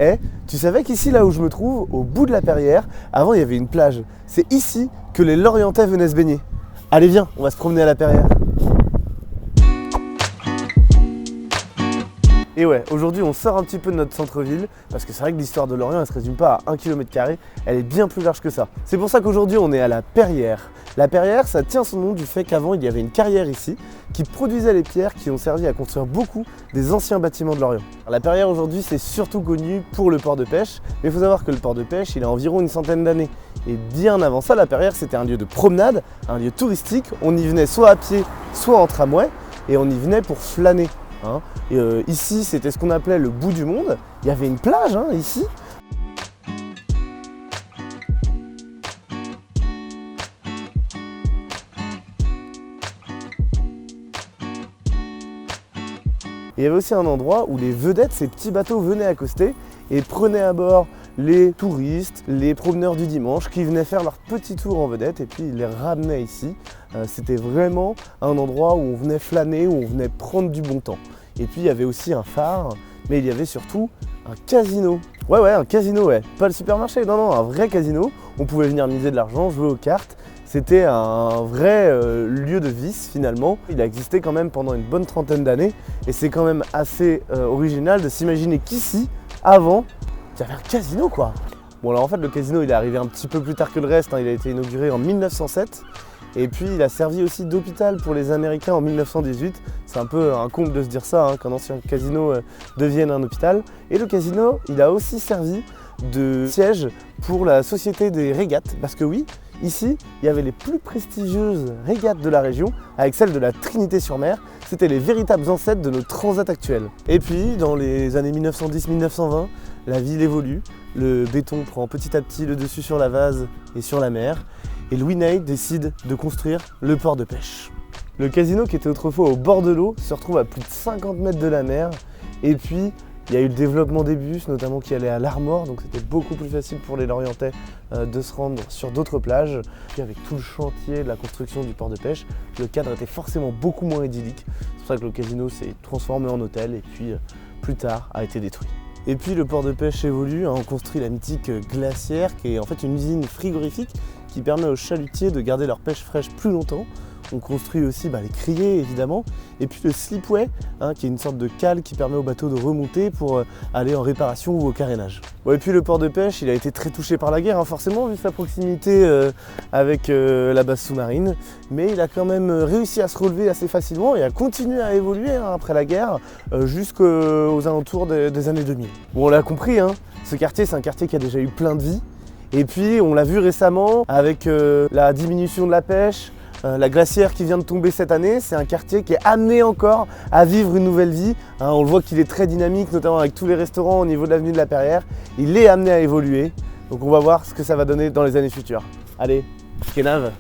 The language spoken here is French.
Eh, tu savais qu'ici, là où je me trouve, au bout de la Perrière, avant il y avait une plage. C'est ici que les Lorientais venaient se baigner. Allez viens, on va se promener à la Perrière. Et ouais, aujourd'hui on sort un petit peu de notre centre-ville, parce que c'est vrai que l'histoire de Lorient elle se résume pas à 1 km², elle est bien plus large que ça. C'est pour ça qu'aujourd'hui on est à la Perrière. La Perrière, ça tient son nom du fait qu'avant il y avait une carrière ici, qui produisait les pierres qui ont servi à construire beaucoup des anciens bâtiments de Lorient. La Perrière aujourd'hui c'est surtout connu pour le port de pêche, mais il faut savoir que le port de pêche il a environ une centaine d'années. Et bien avant ça, la Perrière c'était un lieu de promenade, un lieu touristique, on y venait soit à pied, soit en tramway, et on y venait pour flâner. Ici, c'était ce qu'on appelait le bout du monde. Il y avait une plage ici. Et il y avait aussi un endroit où les vedettes, ces petits bateaux venaient accoster et prenaient à bord les touristes, les promeneurs du dimanche qui venaient faire leur petit tour en vedette et puis ils les ramenaient ici. C'était vraiment un endroit où on venait flâner, où on venait prendre du bon temps. Et puis il y avait aussi un phare, mais il y avait surtout un casino. Ouais, un casino, ouais. Pas le supermarché, non, un vrai casino. On pouvait venir miser de l'argent, jouer aux cartes. C'était un vrai lieu de vice finalement. Il a existé quand même pendant une bonne trentaine d'années et c'est quand même assez original de s'imaginer qu'ici, avant, il y avait un casino quoi. Bon alors en fait le casino il est arrivé un petit peu plus tard que le reste, il a été inauguré en 1907 et puis il a servi aussi d'hôpital pour les Américains en 1918. C'est un peu un comble de se dire ça, qu'un ancien casino devienne un hôpital. Et le casino il a aussi servi de siège pour la société des régates parce que oui, ici, il y avait les plus prestigieuses régates de la région, avec celle de la Trinité-sur-Mer. C'était les véritables ancêtres de nos transats actuels. Et puis, dans les années 1910-1920, la ville évolue. Le béton prend petit à petit le dessus sur la vase et sur la mer. Et Louis Ney décide de construire le port de pêche. Le casino, qui était autrefois au bord de l'eau, se retrouve à plus de 50 mètres de la mer. Et puis, il y a eu le développement des bus, notamment qui allaient à l'Armor, donc c'était beaucoup plus facile pour les Lorientais de se rendre sur d'autres plages. Puis avec tout le chantier de la construction du port de pêche, le cadre était forcément beaucoup moins idyllique. C'est pour ça que le casino s'est transformé en hôtel et puis plus tard a été détruit. Et puis le port de pêche évolue, on construit la mythique glacière qui est en fait une usine frigorifique qui permet aux chalutiers de garder leur pêche fraîche plus longtemps. On construit aussi les criers évidemment, et puis le slipway, qui est une sorte de cale qui permet aux bateaux de remonter pour aller en réparation ou au carénage. Et puis le port de pêche, il a été très touché par la guerre, forcément, vu sa proximité avec la base sous-marine, mais il a quand même réussi à se relever assez facilement et à continuer à évoluer après la guerre jusqu'aux alentours des années 2000. Bon, on l'a compris, ce quartier, c'est un quartier qui a déjà eu plein de vie, et puis on l'a vu récemment avec la diminution de la pêche. La glacière qui vient de tomber cette année, c'est un quartier qui est amené encore à vivre une nouvelle vie. On le voit qu'il est très dynamique, notamment avec tous les restaurants au niveau de l'avenue de la Perrière. Il est amené à évoluer, donc on va voir ce que ça va donner dans les années futures. Allez, Skenav.